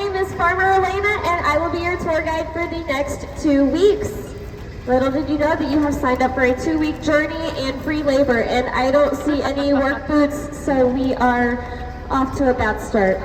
name is Farmer Elena, and I will be your tour guide for the next 2 weeks. Little did you know that you have signed up for a 2-week journey and free labor, and I don't see any work boots, so we are off to a bad start.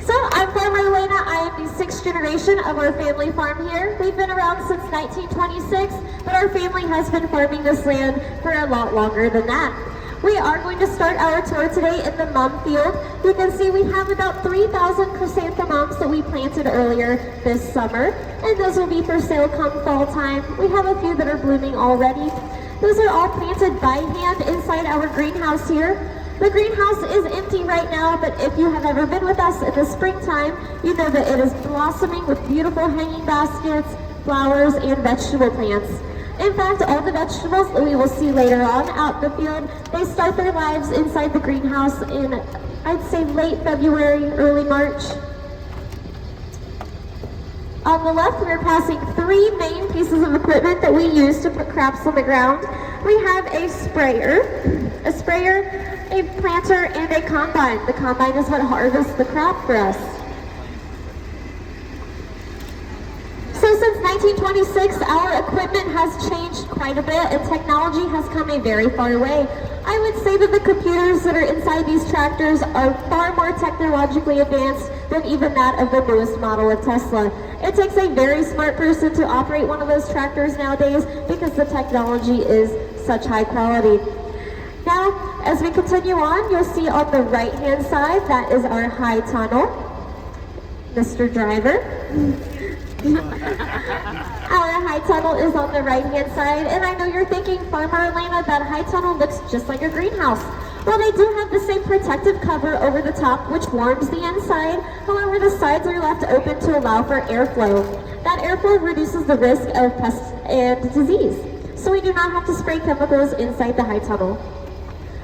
So I'm Farmer Elena. I am the 6th generation of our family farm here. We've been around since 1926, but our family has been farming this land for a lot longer than that. We are going to start our tour today in the mum field. You can see we have about 3,000 chrysanthemums that we planted earlier this summer, and those will be for sale come fall time. We have a few that are blooming already. Those are all planted by hand inside our greenhouse here. The greenhouse is empty right now, but if you have ever been with us in the springtime, you know that it is blossoming with beautiful hanging baskets, flowers, and vegetable plants. In fact, all the vegetables that we will see later on out in the field, they start their lives inside the greenhouse in, I'd say, late February, early March. On the left, we're passing 3 main pieces of equipment that we use to put crops on the ground. We have a sprayer, a planter, and a combine. The combine is what harvests the crop for us. So since 1926, our equipment has changed quite a bit, and technology has come a very far way. I would say that the computers that are inside these tractors are far more technologically advanced than even that of the newest model of Tesla. It takes a very smart person to operate one of those tractors nowadays because the technology is such high quality. Now, as we continue on, you'll see on the right-hand side, that is our high tunnel. Mr. Driver. Our high tunnel is on the right-hand side, and I know you're thinking, Farmer Elena, that high tunnel looks just like a greenhouse. Well, they do have the same protective cover over the top, which warms the inside. However, the sides are left open to allow for airflow. That airflow reduces the risk of pests and disease, so we do not have to spray chemicals inside the high tunnel.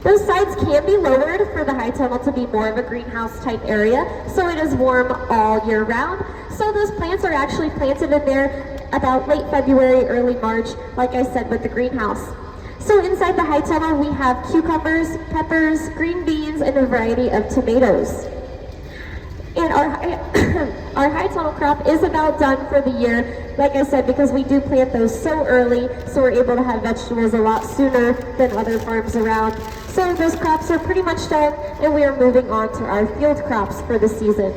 Those sides can be lowered for the high tunnel to be more of a greenhouse type area, so it is warm all year round. So those plants are actually planted in there about late February, early March, like I said, with the greenhouse. So inside the high tunnel, we have cucumbers, peppers, green beans, and a variety of tomatoes. And our high tunnel crop is about done for the year, like I said, because we do plant those so early, so we're able to have vegetables a lot sooner than other farms around. So those crops are pretty much done, and we are moving on to our field crops for the season.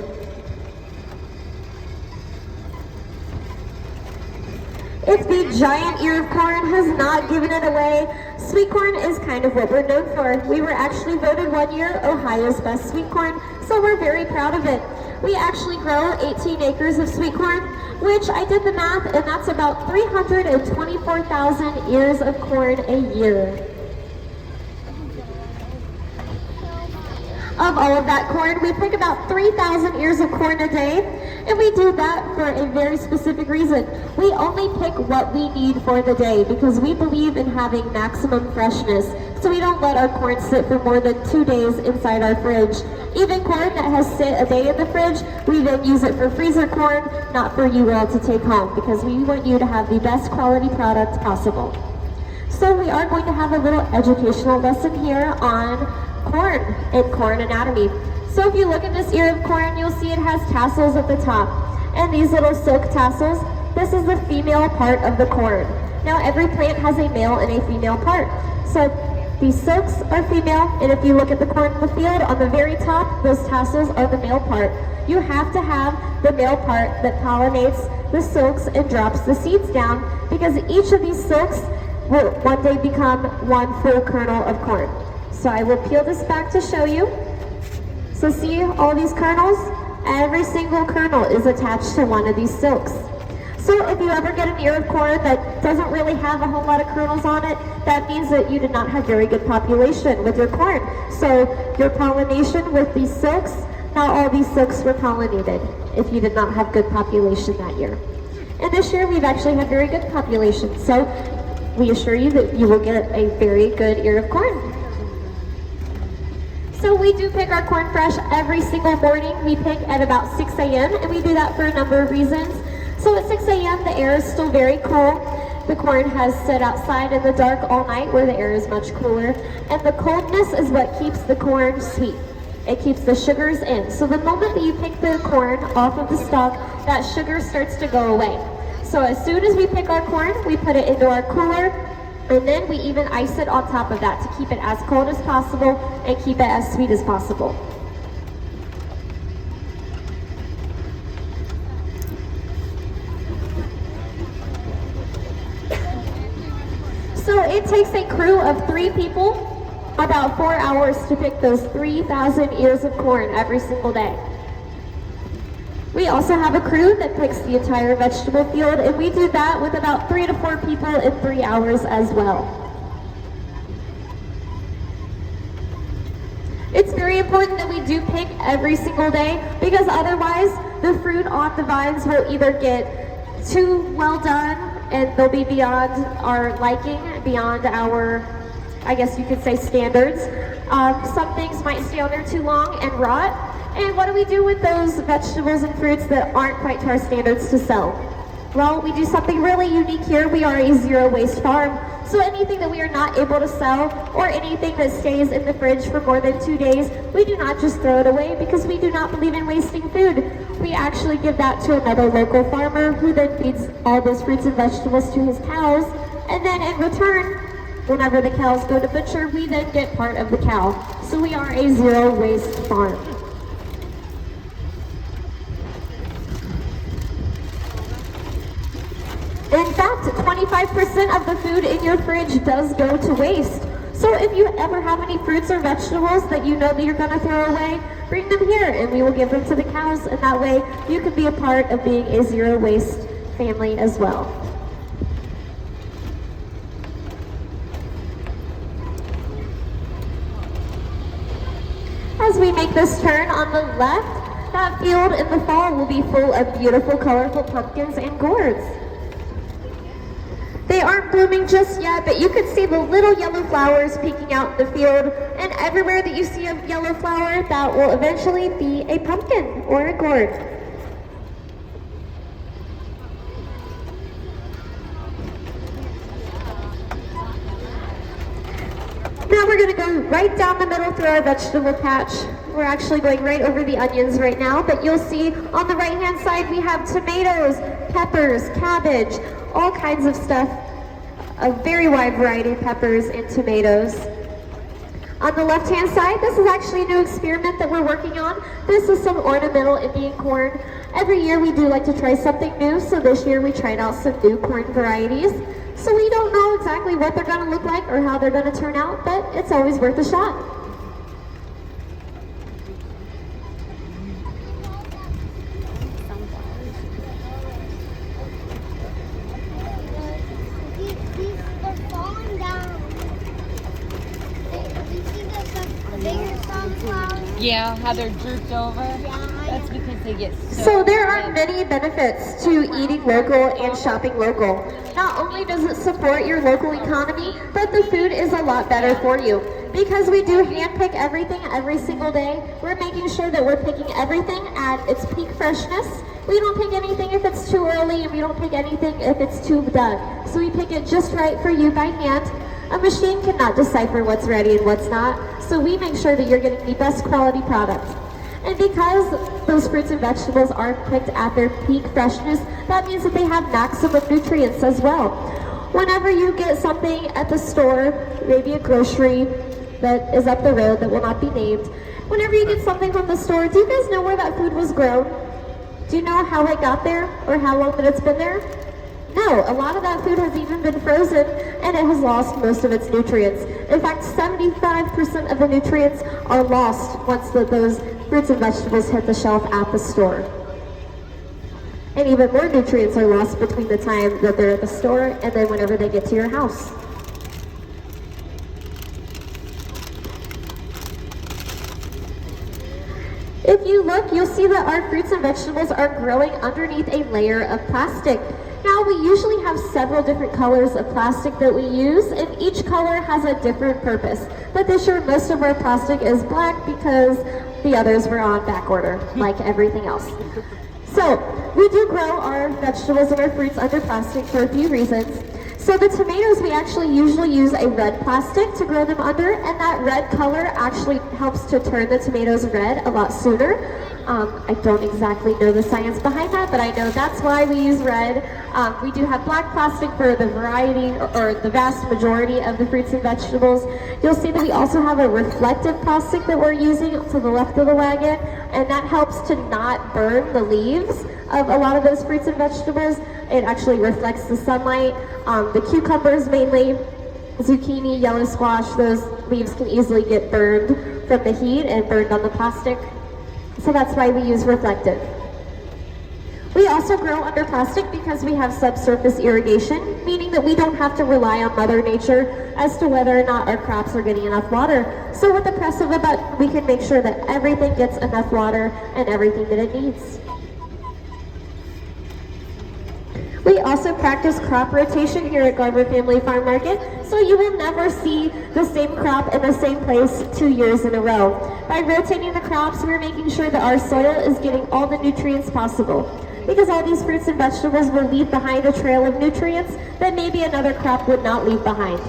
If the giant ear of corn has not given it away, sweet corn is kind of what we're known for. We were actually voted one year Ohio's best sweet corn, so we're very proud of it. We actually grow 18 acres of sweet corn, which I did the math, and that's about 324,000 ears of corn a year. Of all of that corn, we pick about 3,000 ears of corn a day, and we do that for a very specific reason. We only pick what we need for the day because we believe in having maximum freshness, so we don't let our corn sit for more than 2 days inside our fridge. Even corn that has sit a day in the fridge, we then use it for freezer corn, not for you all to take home, because we want you to have the best quality product possible. So we are going to have a little educational lesson here on corn and corn anatomy. So if you look at this ear of corn, you'll see it has tassels at the top. And these little silk tassels, this is the female part of the corn. Now every plant has a male and a female part. So these silks are female, and if you look at the corn in the field, on the very top, those tassels are the male part. You have to have the male part that pollinates the silks and drops the seeds down, because each of these silks will one day become one full kernel of corn. So I will peel this back to show you. So see all these kernels? Every single kernel is attached to one of these silks. So if you ever get an ear of corn that doesn't really have a whole lot of kernels on it, that means that you did not have very good population with your corn. So your pollination with these silks, not all these silks were pollinated if you did not have good population that year. And this year we've actually had very good population. So we assure you that you will get a very good ear of corn. So we do pick our corn fresh every single morning. We pick at about 6 a.m. and we do that for a number of reasons. So at 6 a.m. the air is still very cool. The corn has sit outside in the dark all night where the air is much cooler. And the coldness is what keeps the corn sweet. It keeps the sugars in. So the moment that you pick the corn off of the stalk, that sugar starts to go away. So as soon as we pick our corn, we put it into our cooler, and then we even ice it on top of that to keep it as cold as possible and keep it as sweet as possible. So it takes a crew of 3 people about 4 hours to pick those 3,000 ears of corn every single day. We also have a crew that picks the entire vegetable field, and we do that with about 3 to 4 people in 3 hours as well. It's very important that we do pick every single day, because otherwise the fruit on the vines will either get too well done and they'll be beyond our liking, beyond our, I guess you could say, standards. Some things might stay on there too long and rot. And what do we do with those vegetables and fruits that aren't quite to our standards to sell? Well, we do something really unique here. We are a zero waste farm. So anything that we are not able to sell, or anything that stays in the fridge for more than 2 days, we do not just throw it away, because we do not believe in wasting food. We actually give that to another local farmer, who then feeds all those fruits and vegetables to his cows. And then in return, whenever the cows go to butcher, we then get part of the cow. So we are a zero waste farm. In fact, 25% of the food in your fridge does go to waste. So if you ever have any fruits or vegetables that you know that you're going to throw away, bring them here and we will give them to the cows, and that way you can be a part of being a zero waste family as well. As we make this turn on the left, that field in the fall will be full of beautiful, colorful pumpkins and gourds. They aren't blooming just yet, but you can see the little yellow flowers peeking out in the field, and everywhere that you see a yellow flower, that will eventually be a pumpkin or a gourd. Now we're going to go right down the middle through our vegetable patch. We're actually going right over the onions right now, but you'll see on the right hand side we have tomatoes, peppers, cabbage, all kinds of stuff, a very wide variety of peppers and tomatoes. On the left hand side, this is actually a new experiment that we're working on. This is some ornamental Indian corn. Every year we do like to try something new, so this year we tried out some new corn varieties. So we don't know exactly what they're going to look like or how they're going to turn out, but it's always worth a shot. Yeah, how they're drooped over. That's because they get so there are many benefits to eating local and shopping local. Not only does it support your local economy, but the food is a lot better for you. Because we do hand pick everything every single day, we're making sure that we're picking everything at its peak freshness. We don't pick anything if it's too early, and we don't pick anything if it's too done. So we pick it just right for you by hand. A machine cannot decipher what's ready and what's not, so we make sure that you're getting the best quality product. And because those fruits and vegetables are picked at their peak freshness, that means that they have maximum nutrients as well. Whenever you get something at the store, maybe a grocery that is up the road that will not be named, whenever you get something from the store, do you guys know where that food was grown? Do you know how it got there or how long that it's been there? No, a lot of that food has even been frozen and it has lost most of its nutrients. In fact, 75% of the nutrients are lost once those fruits and vegetables hit the shelf at the store. And even more nutrients are lost between the time that they're at the store and then whenever they get to your house. If you look, you'll see that our fruits and vegetables are growing underneath a layer of plastic. Now, we usually have several different colors of plastic that we use, and each color has a different purpose. But this year, most of our plastic is black because the others were on back order, like everything else. So, we do grow our vegetables and our fruits under plastic for a few reasons. So the tomatoes, we actually usually use a red plastic to grow them under, and that red color actually helps to turn the tomatoes red a lot sooner. I don't exactly know the science behind that, but I know that's why we use red. We do have black plastic for the variety or the vast majority of the fruits and vegetables. You'll see that we also have a reflective plastic that we're using to the left of the wagon, and that helps to not burn the leaves of a lot of those fruits and vegetables. It actually reflects the sunlight. The cucumbers mainly, zucchini, yellow squash, those leaves can easily get burned from the heat and burned on the plastic. So that's why we use reflective. We also grow under plastic because we have subsurface irrigation, meaning that we don't have to rely on Mother Nature as to whether or not our crops are getting enough water. So with the press of a button, we can make sure that everything gets enough water and everything that it needs. We also practice crop rotation here at Garver Family Farm Market, so you will never see the same crop in the same place 2 years in a row. By rotating the crops, we're making sure that our soil is getting all the nutrients possible, because all these fruits and vegetables will leave behind a trail of nutrients that maybe another crop would not leave behind.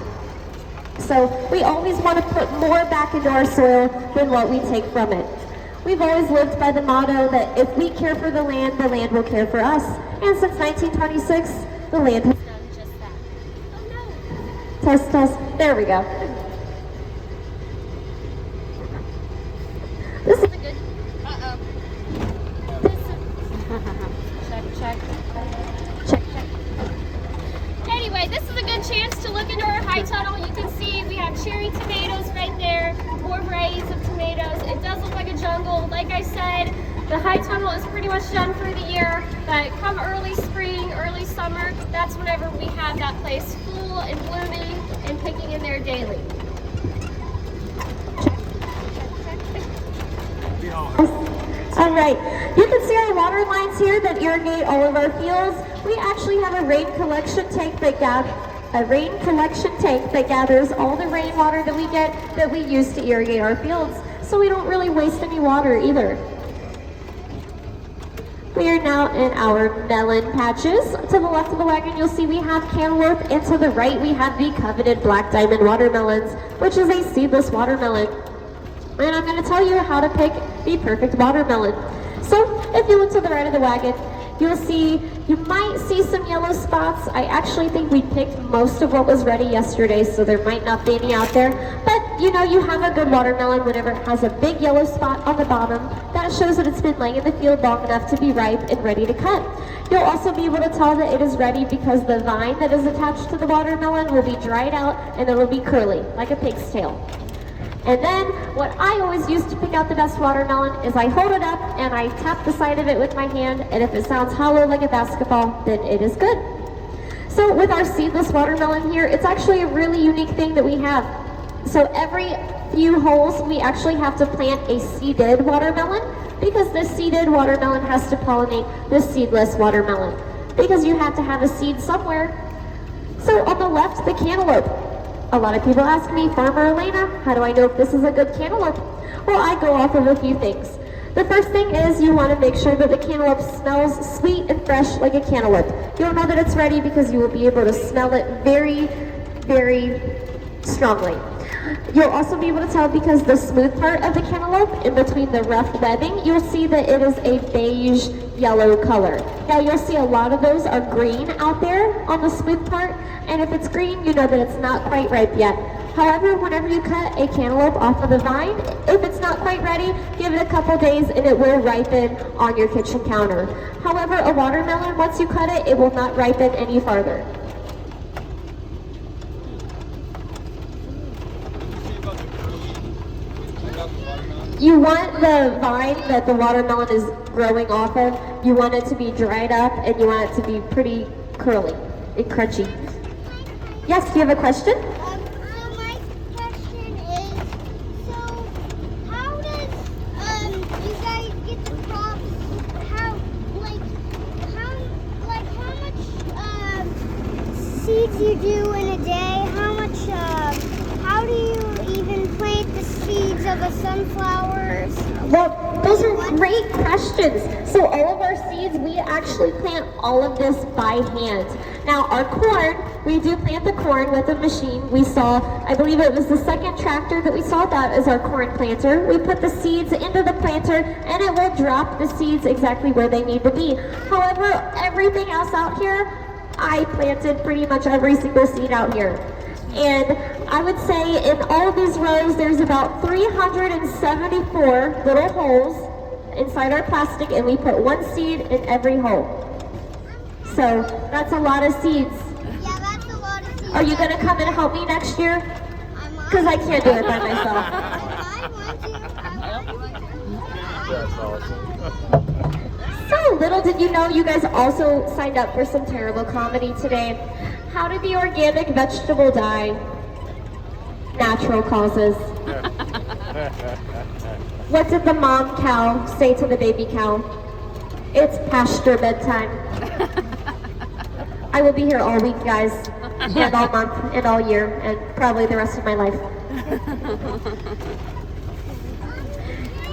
So we always want to put more back into our soil than what we take from it. We've always lived by the motto that if we care for the land will care for us. And since 1926, the land has done just that. Oh no! Test, test. There we go. This is a good... Uh-oh. This is... check. Check, check. Anyway, this is a good chance to look into our high tunnel. You can see we have cherry tomatoes right there, more varieties of tomatoes. It does look like a jungle. Like I said, the high tunnel is pretty much done for the year, but come early spring, early summer, that's whenever we have that place full and blooming and picking in there daily. All right, you can see our water lines here that irrigate all of our fields. We actually have a rain collection tank that gathers all the rainwater that we get that we use to irrigate our fields, so we don't really waste any water either. We are now in our melon patches. To the left of the wagon, you'll see we have cantaloupe, and to the right, we have the coveted black diamond watermelons, which is a seedless watermelon. And I'm going to tell you how to pick the perfect watermelon. So, if you look to the right of the wagon, you might see some yellow spots. I actually think we picked most of what was ready yesterday, so there might not be any out there. But you know, you have a good watermelon whenever it has a big yellow spot on the bottom. That shows that it's been laying in the field long enough to be ripe and ready to cut. You'll also be able to tell that it is ready because the vine that is attached to the watermelon will be dried out and it will be curly, like a pig's tail. And then, what I always use to pick out the best watermelon is I hold it up and I tap the side of it with my hand, and if it sounds hollow like a basketball, then it is good. So with our seedless watermelon here, it's actually a really unique thing that we have. So every few holes, we actually have to plant a seeded watermelon, because the seeded watermelon has to pollinate the seedless watermelon, because you have to have a seed somewhere. So on the left, the cantaloupe. A lot of people ask me, Farmer Elena, how do I know if this is a good cantaloupe? Well, I go off of a few things. The first thing is you want to make sure that the cantaloupe smells sweet and fresh like a cantaloupe. You'll know that it's ready because you will be able to smell it very, very strongly. You'll also be able to tell because the smooth part of the cantaloupe, in between the rough webbing, you'll see that it is a beige yellow color. Now you'll see a lot of those are green out there on the smooth part, and if it's green, you know that it's not quite ripe yet. However, whenever you cut a cantaloupe off of the vine, if it's not quite ready, give it a couple days and it will ripen on your kitchen counter. However, a watermelon, once you cut it, it will not ripen any farther. You want the vine that the watermelon is growing off of, you want it to be dried up and you want it to be pretty curly and crunchy. Yes, do you have a question? My question is, so how does you guys get the crops? How much seeds you do in a day? How do you even plant the seeds of the sunflowers? Well, those are great questions. So all of our seeds, we actually plant all of this by hand. Now our corn, we do plant the corn with a machine. We saw, I believe it was the second tractor that we saw, that is our corn planter. We put the seeds into the planter and it will drop the seeds exactly where they need to be. However, everything else out here, I planted pretty much every single seed out here. And I would say in all of these rows, there's about 374 little holes inside our plastic, and we put one seed in every hole. So that's a lot of seeds. Yeah, that's a lot of seeds. Are you gonna come and help me next year? Because I can't do it by myself. That's awesome. So little did you know, you guys also signed up for some terrible comedy today. How did the organic vegetable die? Natural causes. What did the mom cow say to the baby cow? It's past your bedtime. I will be here all week, guys, and all month, and all year, and probably the rest of my life.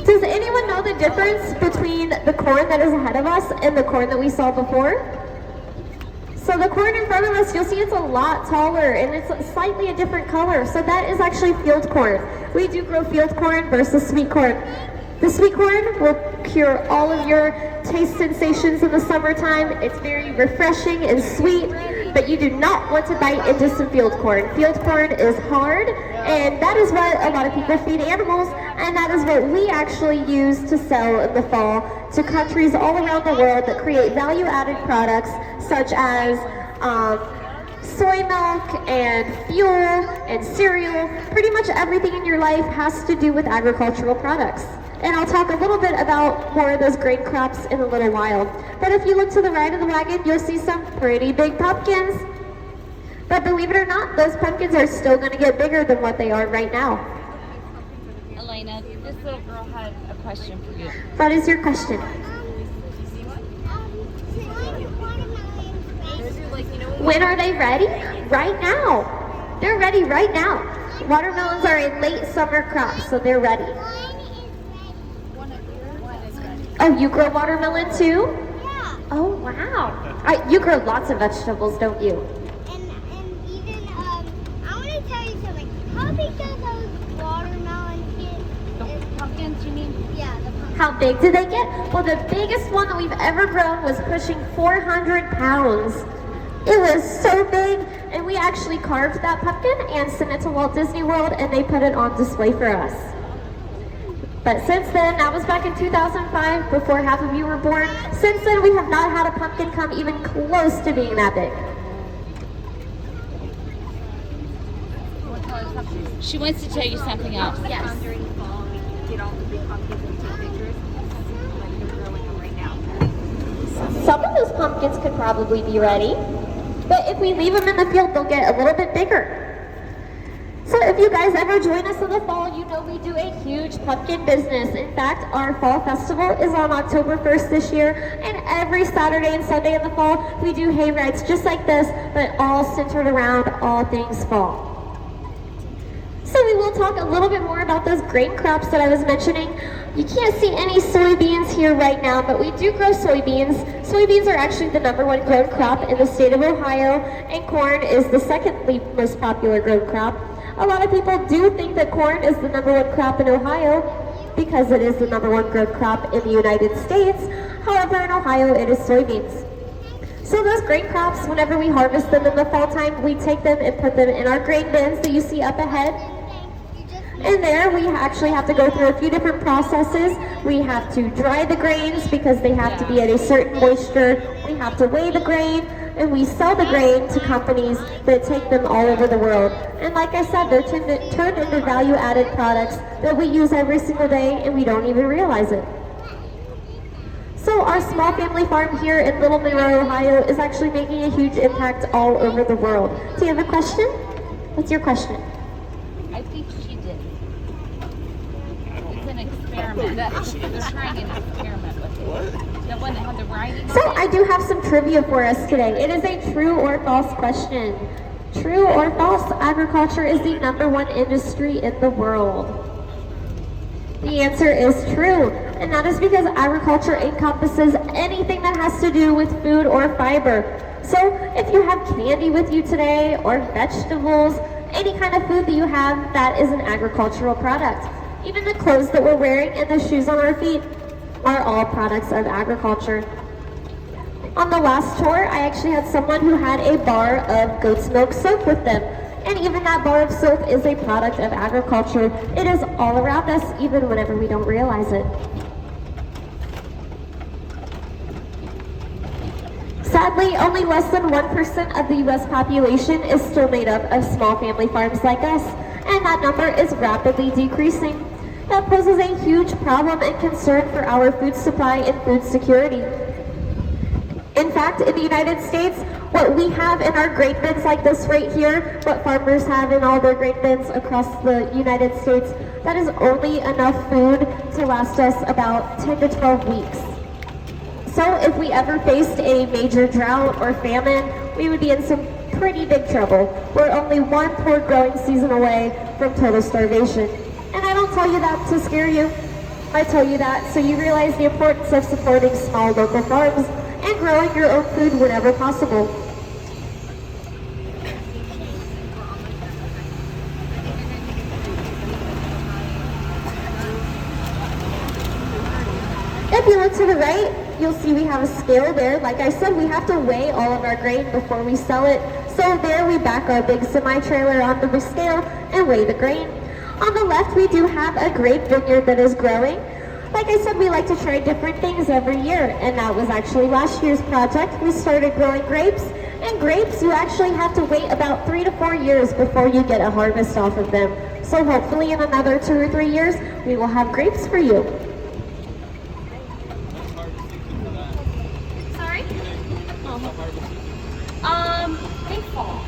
Does anyone know the difference between the corn that is ahead of us and the corn that we saw before? So the corn in front of us, you'll see it's a lot taller and it's slightly a different color. So that is actually field corn. We do grow field corn versus sweet corn. The sweet corn will cure all of your taste sensations in the summertime. It's very refreshing and sweet, but you do not want to bite into some field corn. Field corn is hard, and that is what a lot of people feed animals, and that is what we actually use to sell in the fall to countries all around the world that create value-added products such as soy milk and fuel and cereal. Pretty much everything in your life has to do with agricultural products. And I'll talk a little bit about more of those grain crops in a little while. But if you look to the right of the wagon, you'll see some pretty big pumpkins. But believe it or not, those pumpkins are still going to get bigger than what they are right now. Elena, this little girl had a question for you. What is your question? When are they ready? Right now. They're ready right now. Watermelons are a late summer crop, so they're ready. Oh, you grow watermelon too? Yeah. Oh, wow. You grow lots of vegetables, don't you? And even, I want to tell you something. How big do those watermelons get? The pumpkins, you mean? Yeah, the pumpkins. How big do they get? Well, the biggest one that we've ever grown was pushing 400 pounds. It was so big, and we actually carved that pumpkin and sent it to Walt Disney World, and they put it on display for us. But since then, that was back in 2005, before half of you were born. Since then, we have not had a pumpkin come even close to being that big. She wants to tell you something else. Yes. During the fall, we get all the big pumpkins into pictures, like they're growing them right now. Some of those pumpkins could probably be ready, but if we leave them in the field, they'll get a little bit bigger. So if you guys ever join us in the fall, you know we do a huge pumpkin business. In fact, our fall festival is on October 1st this year, and every Saturday and Sunday in the fall, we do hay rides just like this, but all centered around all things fall. So we will talk a little bit more about those grain crops that I was mentioning. You can't see any soybeans here right now, but we do grow soybeans. Soybeans are actually the #1 grown crop in the state of Ohio, and corn is the second most popular grown crop. A lot of people do think that corn is the #1 crop in Ohio because it is the #1 grown crop in the United States. However, in Ohio, it is soybeans. So those grain crops, whenever we harvest them in the fall time, we take them and put them in our grain bins that you see up ahead. And there we actually have to go through a few different processes. We have to dry the grains because they have to be at a certain moisture. We have to weigh the grain, and we sell the grain to companies that take them all over the world. And like I said, they're turned into value-added products that we use every single day, and we don't even realize it. So our small family farm here in Little Monroe, Ohio is actually making a huge impact all over the world. Do you have a question? What's your question? I think she did. It's an experiment. They're trying an experiment with it. The one that had the writing So on it. I do have some trivia for us today. It is a true or false question. True or false, agriculture is the #1 industry in the world. The answer is true, and that is because agriculture encompasses anything that has to do with food or fiber. So if you have candy with you today, or vegetables, any kind of food that you have, that is an agricultural product. Even the clothes that we're wearing and the shoes on our feet are all products of agriculture. On the last tour, I actually had someone who had a bar of goat's milk soap with them. And even that bar of soap is a product of agriculture. It is all around us, even whenever we don't realize it. Sadly, only less than 1% of the U.S. population is still made up of small family farms like us, and that number is rapidly decreasing. That poses a huge problem and concern for our food supply and food security. In fact, in the United States, what we have in our grain bins like this right here, what farmers have in all their grain bins across the United States, that is only enough food to last us about 10 to 12 weeks. So if we ever faced a major drought or famine, we would be in some pretty big trouble. We're only one poor growing season away from total starvation. And I don't tell you that to scare you. I tell you that so you realize the importance of supporting small local farms and growing your own food whenever possible. If you look to the right, you'll see we have a scale there. Like I said, we have to weigh all of our grain before we sell it. So there we back our big semi-trailer onto the scale and weigh the grain. On the left, we do have a grape vineyard that is growing. Like I said, we like to try different things every year, and that was actually last year's project. We started growing grapes, and grapes, you actually have to wait about 3 to 4 years before you get a harvest off of them. So hopefully in another 2 or 3 years, we will have grapes for you. Sorry? Big fall.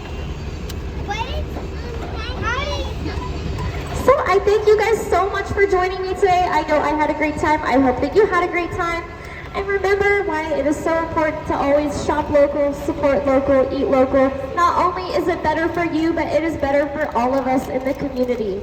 So I thank you guys so much for joining me today. I know I had a great time. I hope that you had a great time. And remember why it is so important to always shop local, support local, eat local. Not only is it better for you, but it is better for all of us in the community.